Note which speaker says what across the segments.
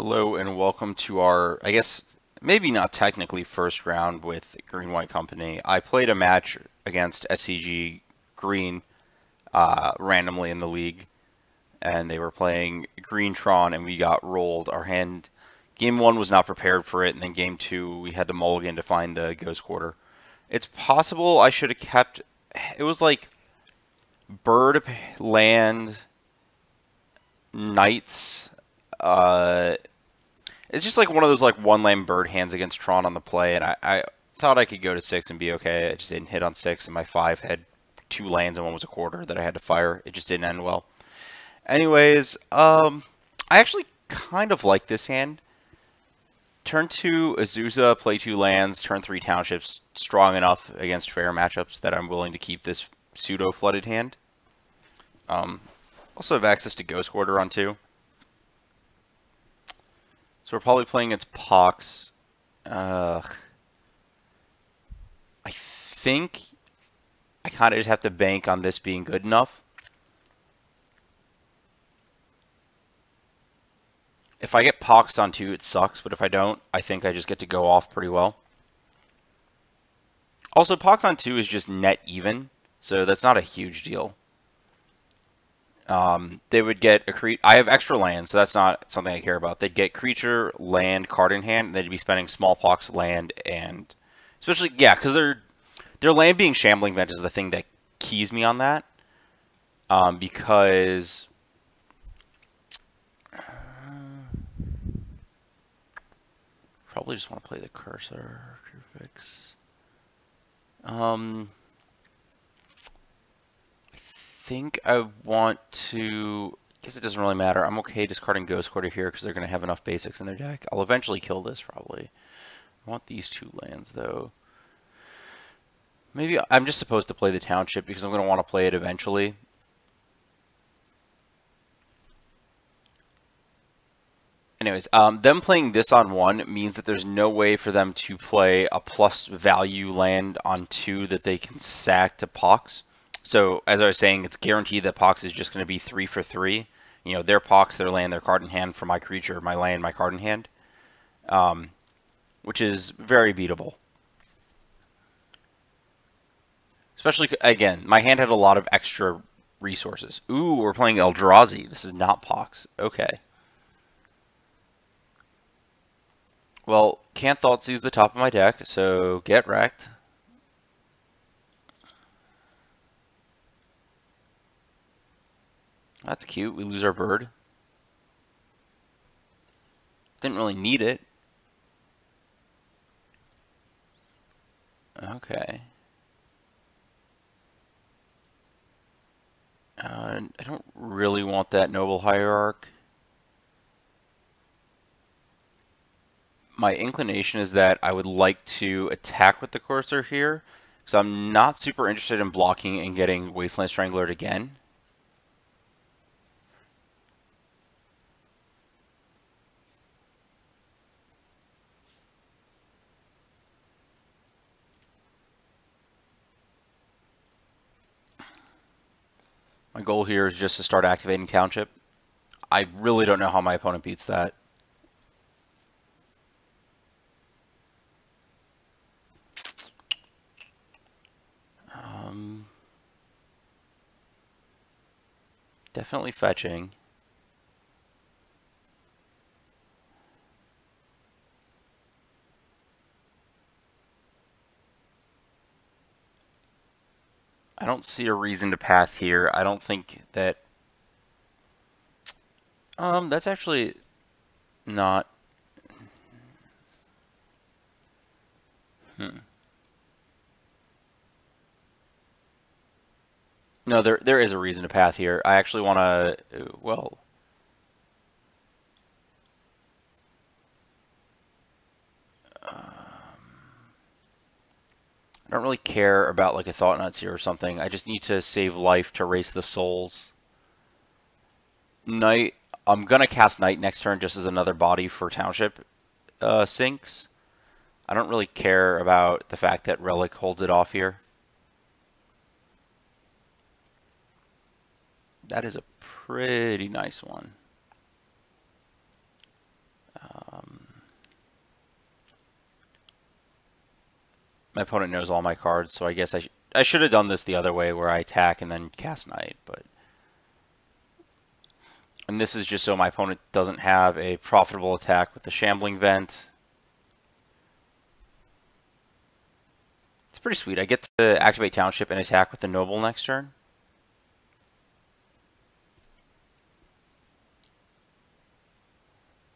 Speaker 1: Hello and welcome to our, I guess, maybe not technically first round with Green White Company. I played a match against SCG Green randomly in the league, and they were playing Green Tron, and we got rolled. Our hand, game one was not prepared for it, and then game two we had to mulligan to find the Ghost Quarter. It's possible I should have kept, it was like bird, land, knights, it's just like one of those like one land bird hands against Tron on the play, and I thought I could go to 6 and be okay. I just didn't hit on 6, and my 5 had 2 lands and one was a quarter that I had to fire. It just didn't end well. Anyways, I actually kind of like this hand. Turn 2 Azusa, play 2 lands, turn 3 townships, strong enough against fair matchups that I'm willing to keep this pseudo flooded hand. Also have access to Ghost Quarter on 2. So we're probably playing against Pox. I think I kind of just have to bank on this being good enough. If I get Poxed on 2, it sucks, but if I don't, I think I just get to go off pretty well. Also, Poxed on 2 is just net even, so that's not a huge deal. They would get a I have extra land, so that's not something I care about. They'd get creature, land, card in hand, and they'd be spending smallpox, land, and especially, yeah, because their land being Shambling Vent is the thing that keys me on that. Because probably just want to play the cursor. Fix. I think I want to, I guess it doesn't really matter. I'm okay discarding Ghost Quarter here because they're going to have enough basics in their deck. I'll eventually kill this probably. I want these 2 lands though. Maybe I'm just supposed to play the Township because I'm going to want to play it eventually. Anyways, them playing this on 1 means that there's no way for them to play a plus value land on 2 that they can sack to Pox. So, as I was saying, it's guaranteed that Pox is just going to be 3 for 3. You know, their Pox, their land, their card in hand for my creature, my land, my card in hand. Which is very beatable. Especially, again, my hand had a lot of extra resources. Ooh, we're playing Eldrazi. This is not Pox. Okay. Well, Can't Thoughtseize the top of my deck, so get wrecked. That's cute. We lose our bird. Didn't really need it. Okay. I don't really want that Noble Hierarch. My inclination is that I would like to attack with the cursor here, because I'm not super interested in blocking and getting Wasteland Strangler again. My goal here is just to start activating Township. I really don't know how my opponent beats that. Definitely fetching. I don't see a reason to path here. I don't think that... that's actually not... No, there is a reason to path here. I actually want to... Well... I don't really care about like a Thought Nuts here or something. I just need to save life to race the souls. Knight. I'm going to cast Knight next turn just as another body for Township sinks. I don't really care about the fact that Relic holds it off here. That is a pretty nice one. My opponent knows all my cards, so I guess I should have done this the other way where I attack and then cast Knight, but... And this is just so my opponent doesn't have a profitable attack with the Shambling Vent. It's pretty sweet. I get to activate Township and attack with the Noble next turn.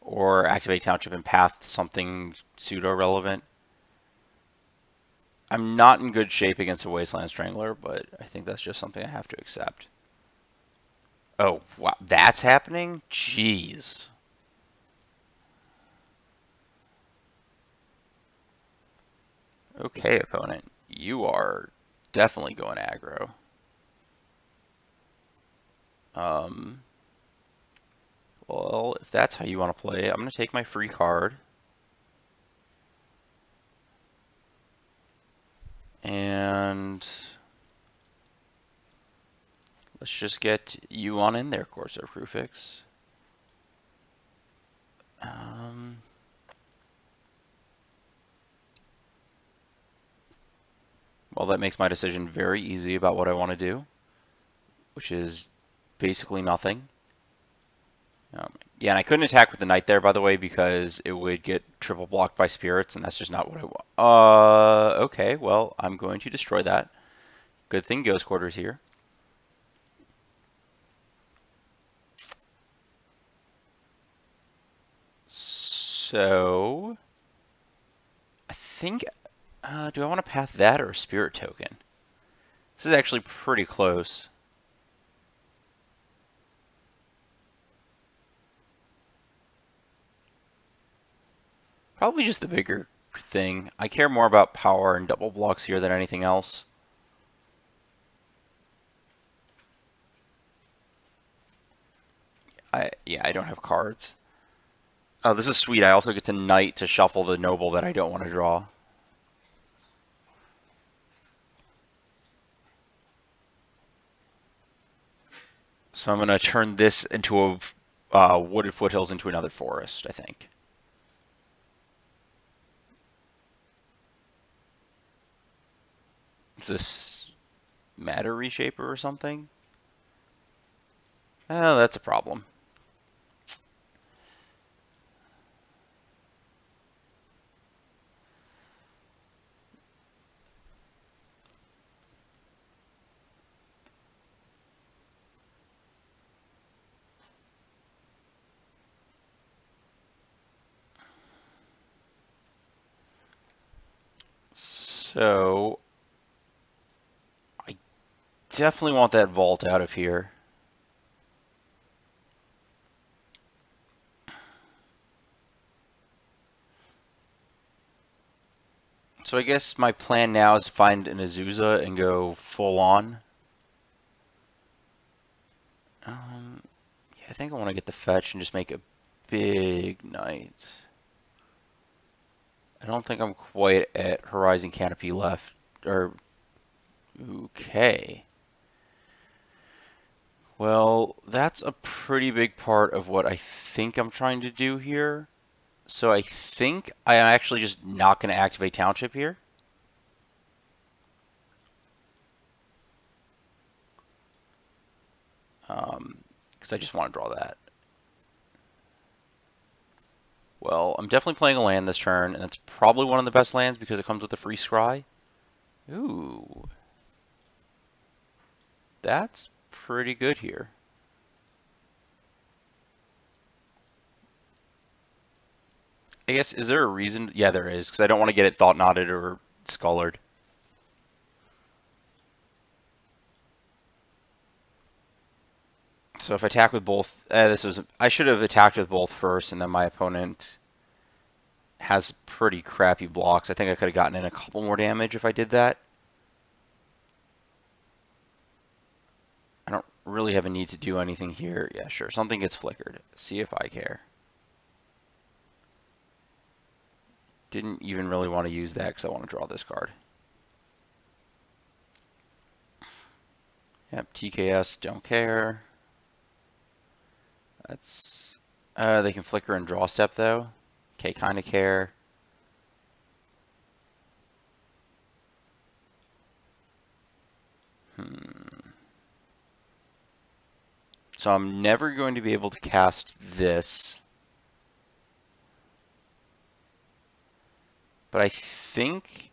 Speaker 1: Or activate Township and path something pseudo-relevant. I'm not in good shape against a Wasteland Strangler, but I think that's just something I have to accept. Oh, wow. That's happening? Jeez. Okay, opponent. You are definitely going aggro. Well, if that's how you want to play it, I'm going to take my free card. And let's just get you on in there, Corsair Prefix. Well, that makes my decision very easy about what I want to do, which is basically nothing. Yeah, and I couldn't attack with the Knight there, by the way, because it would get triple blocked by Spirits, and that's just not what I want. Okay, well, I'm going to destroy that. Good thing Ghost Quarter's here. So, I think, do I want to path that or a Spirit Token? This is actually pretty close. Probably just the bigger thing. I care more about power and double blocks here than anything else. Yeah, I don't have cards. Oh, this is sweet. I also get to Knight to shuffle the Noble that I don't want to draw. So I'm going to turn this into a Wooded Foothills into another forest, I think. Is this Matter Reshaper or something? Oh, that's a problem. So, I definitely want that vault out of here. So I guess my plan now is to find an Azusa and go full on. Yeah, I think I want to get the fetch and just make a big Knight. I don't think I'm quite at Horizon Canopy left. Okay. Well, that's a pretty big part of what I think I'm trying to do here. So I think I'm actually just not going to activate Township here. Because I just want to draw that. Well, I'm definitely playing a land this turn, and it's probably one of the best lands because it comes with a free scry. Ooh. That's pretty good here. I guess, is there a reason? Yeah, there is, because I don't want to get it Thought Knotted or Scullered. So if I attack with both, I should have attacked with both first, and then my opponent has pretty crappy blocks. I think I could have gotten in a couple more damage if I did that. I don't really have a need to do anything here. Yeah, sure. Something gets flickered. See if I care. Didn't even really want to use that because I want to draw this card. Yep, TKS, don't care. That's... they can flicker and draw step, though. Okay, kind of care. So I'm never going to be able to cast this. But I think...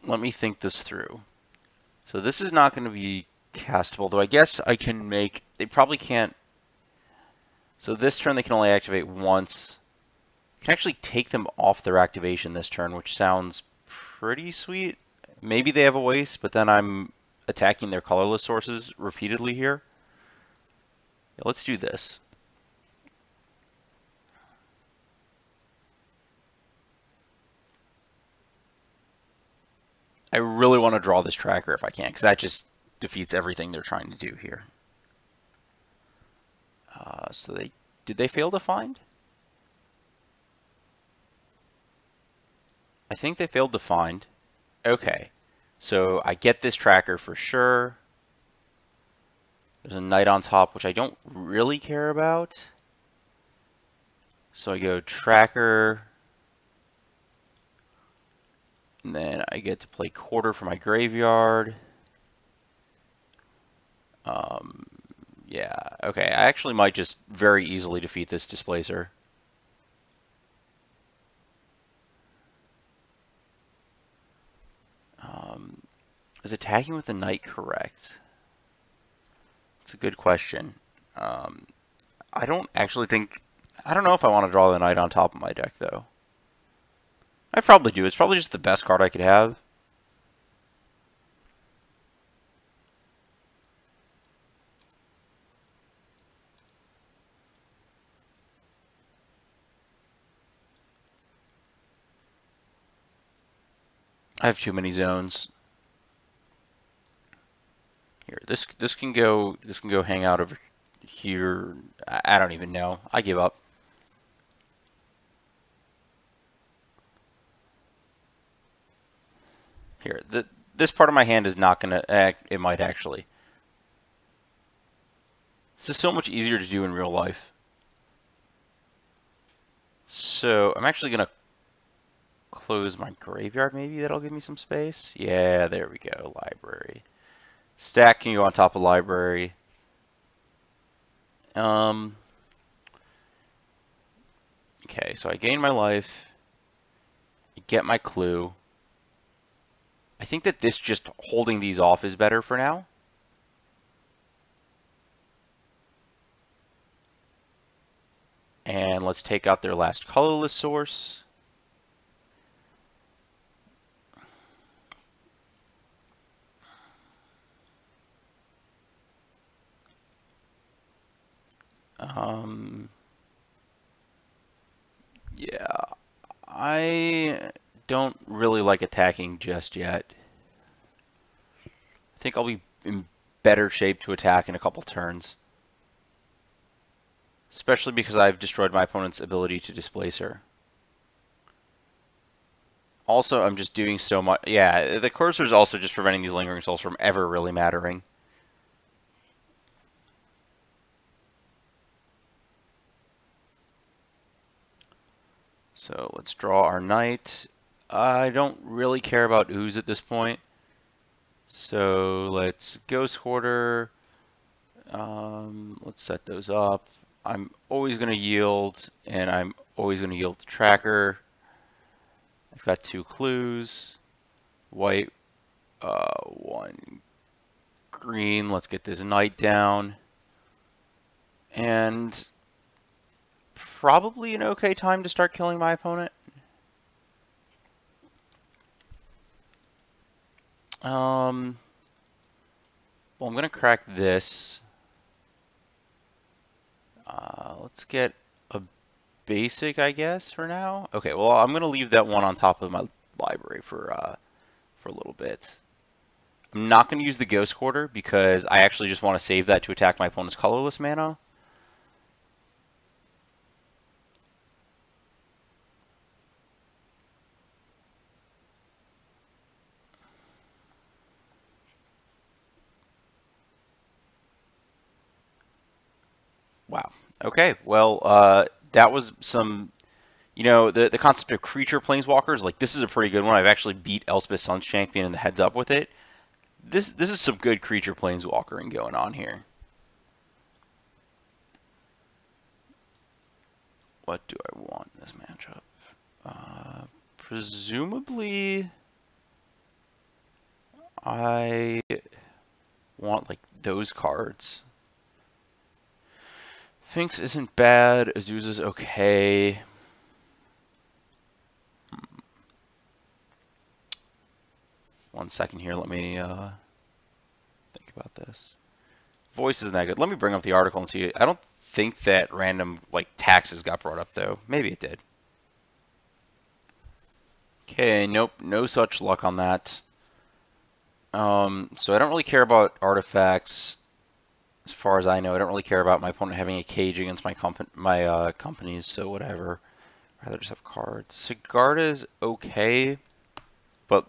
Speaker 1: Let me think this through. So this is not going to be castable, though I guess I can make... They probably can't... So this turn they can only activate once. I can actually take them off their activation this turn, which sounds pretty sweet. Maybe they have a waste, but then I'm attacking their colorless sources repeatedly here. Yeah, let's do this. I really want to draw this tracker if I can, because that just defeats everything they're trying to do here. So did they fail to find? I think they failed to find. Okay, so I get this tracker for sure. There's a knight on top, which I don't really care about. So I go tracker. And then I get to play quarter for my graveyard. Yeah, okay. I actually might just very easily defeat this displacer. Is attacking with the knight correct? It's a good question. I don't actually think... I don't know if I want to draw the knight on top of my deck, though. I probably do. It's probably just the best card I could have. I have too many zones. Here, this can go hang out over here. I don't even know. I give up. Here, this part of my hand is not gonna act. It might actually. This is so much easier to do in real life. So I'm actually gonna close my graveyard. Maybe that'll give me some space. Yeah, there we go. Library. Stack can go on top of library. Okay, so I gain my life. I get my clue. I think that this just holding these off is better for now. And let's take out their last colorless source. Yeah, I don't really like attacking just yet. I think I'll be in better shape to attack in a couple turns. Especially because I've destroyed my opponent's ability to displace her. Also, I'm just doing so much. Yeah, the cursor is also just preventing these lingering souls from ever really mattering. So let's draw our knight. I don't really care about ooze at this point. So let's Ghost Hoarder. Let's set those up. I'm always going to yield, and I'm always going to yield to tracker. I've got 2 clues. White, 1 green. Let's get this knight down. And probably an okay time to start killing my opponent. Well, I'm going to crack this. Let's get a basic, I guess, for now. Okay, well, I'm going to leave that one on top of my library for a little bit. I'm not going to use the Ghost Quarter because I actually just want to save that to attack my opponent's colorless mana. Wow. Okay, well, that was some, you know, the concept of creature planeswalkers. Like, this is a pretty good one. I've actually beat Elspeth Sun's Champion in the heads up with it. This is some good creature planeswalkering going on here. What do I want in this matchup? Presumably, I want, like, those cards. Finks isn't bad. Azusa's okay. 1 second here. Let me think about this. Voice isn't that good. Let me bring up the article and see. I don't think that random, like, taxes got brought up, though. Maybe it did. Okay, nope. No such luck on that. So I don't really care about artifacts. As far as I know, I don't really care about my opponent having a cage against my companies, so whatever. I'd rather just have cards. Sigarda is okay, but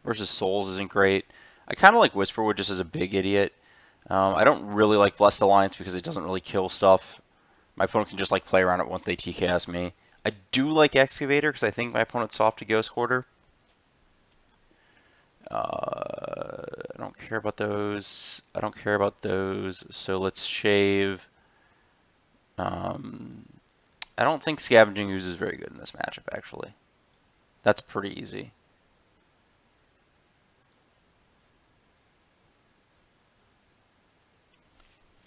Speaker 1: versus Souls isn't great. I kind of like Whisperwood just as a big idiot. I don't really like Blessed Alliance because it doesn't really kill stuff. My opponent can just like play around it once they TKS me. I do like Excavator because I think my opponent's soft to Ghost Quarter. I don't care about those. I don't care about those. So let's shave. I don't think Scavenging Ooze is very good in this matchup, actually. That's pretty easy.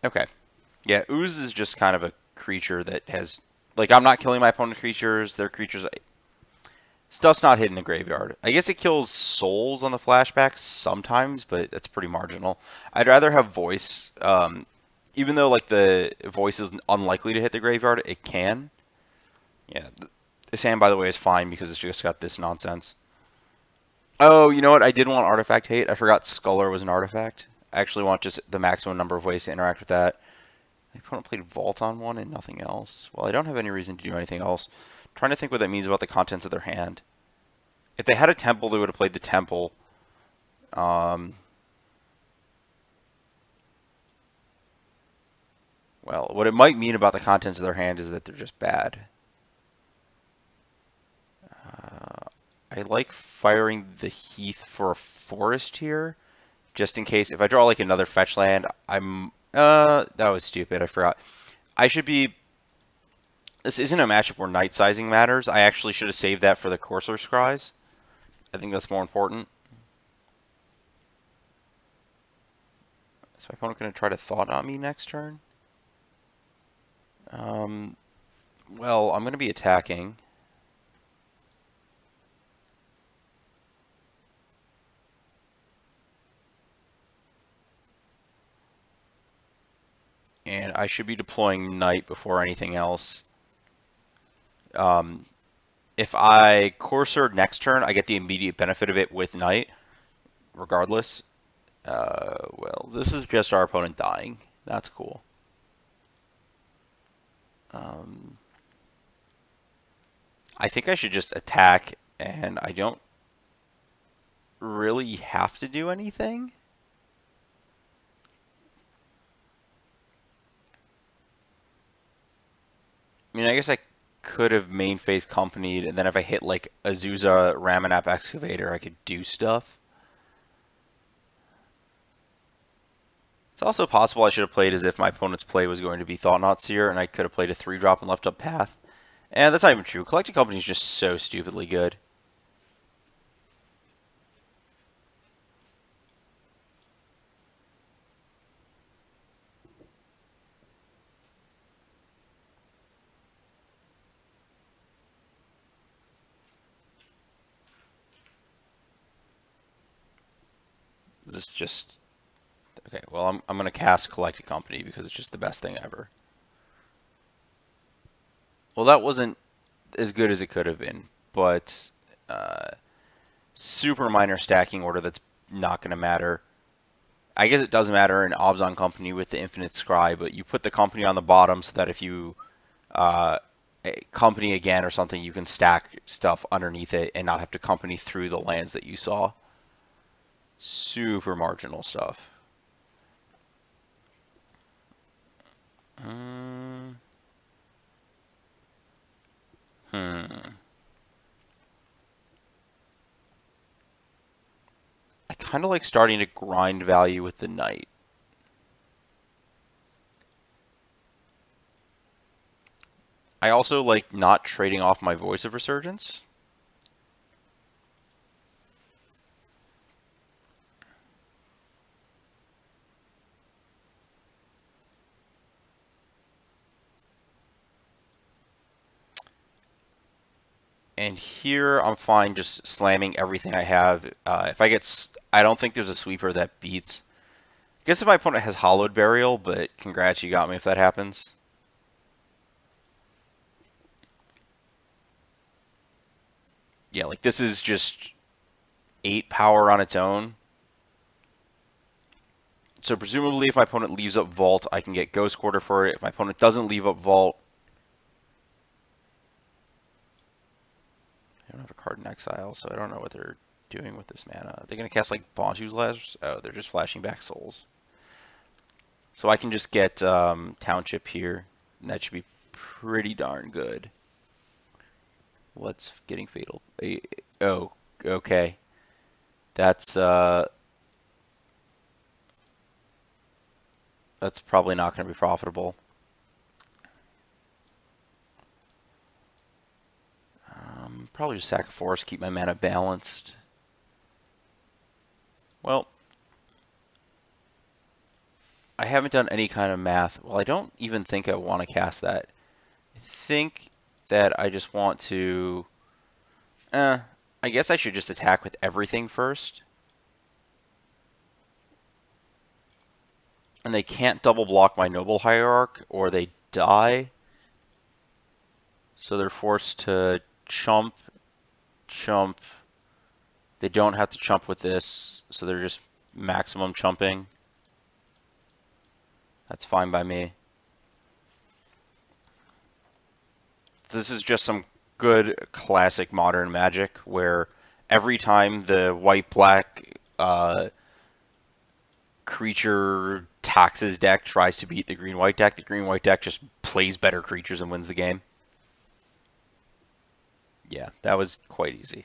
Speaker 1: Okay. Yeah, Ooze is just kind of a creature that has... Like, I'm not killing my opponent's creatures. Their creatures... Stuff's not hidden in the graveyard. I guess it kills souls on the flashbacks sometimes, but that's pretty marginal. I'd rather have Voice. Even though, like, the Voice is unlikely to hit the graveyard, it can. Yeah, this hand, by the way, is fine because it's just got this nonsense. Oh, you know what? I did want Artifact Hate. I forgot Sculler was an artifact. I actually want just the maximum number of ways to interact with that. My opponent played Vault on one and nothing else. Well, I don't have any reason to do anything else. I'm trying to think what that means about the contents of their hand. If they had a Temple, they would have played the Temple. Well, what it might mean about the contents of their hand is that they're just bad. I like firing the Heath for a forest here, just in case. If I draw like another fetch land, I'm... that was stupid. I forgot. I should be... This isn't a matchup where night sizing matters. I actually should have saved that for the Courser Scries. I think that's more important. Is my opponent going to try to Thought on me next turn? Well, I'm going to be attacking. And I should be deploying Night before anything else. If I Courser next turn, I get the immediate benefit of it with Night, regardless. Well, this is just our opponent dying. That's cool. I think I should just attack, and I don't really have to do anything. I mean, I guess I could have main phase companied, and then if I hit like Azusa Ramanap Excavator, I could do stuff. It's also possible I should have played as if my opponent's play was going to be Thought-Knot Seer, and I could have played a 3-drop and left up Path. And that's not even true. Collected Company is just so stupidly good. This is just... Okay, well, I'm going to cast Collected Company because it's just the best thing ever. Well, that wasn't as good as it could have been, but super minor stacking order that's not going to matter. I guess it doesn't matter in Obzon Company with the Infinite Scry, but you put the company on the bottom so that if you company again or something, you can stack stuff underneath it and not have to company through the lands that you saw. Super marginal stuff. I kind of like starting to grind value with the knight. I also like not trading off my Voice of Resurgence. And here I'm fine just slamming everything I have. If I get, I don't think there's a sweeper that beats. I guess if my opponent has Hollowed Burial, but congrats, you got me if that happens. Yeah, like this is just 8 power on its own. So presumably if my opponent leaves up Vault, I can get Ghost Quarter for it. If my opponent doesn't leave up Vault, I don't have a card in exile, so I don't know what they're doing with this mana. They're going to cast like Bontu's Lash? Oh, they're just flashing back Souls. So I can just get Township here, and that should be pretty darn good. What's getting Fatal? Oh, okay. That's probably not going to be profitable. Probably just sack a forest, keep my mana balanced. Well, I haven't done any kind of math. Well, I don't even think I want to cast that. I think that I just want to... I guess I should just attack with everything first. And they can't double block my Noble Hierarch, or they die. So they're forced to chump. They don't have to chump with this, so they're just maximum chumping. That's fine by me. This is just some good classic modern Magic where every time the white-black creature taxes deck tries to beat the green-white deck, the green-white deck just plays better creatures and wins the game. Yeah, that was quite easy.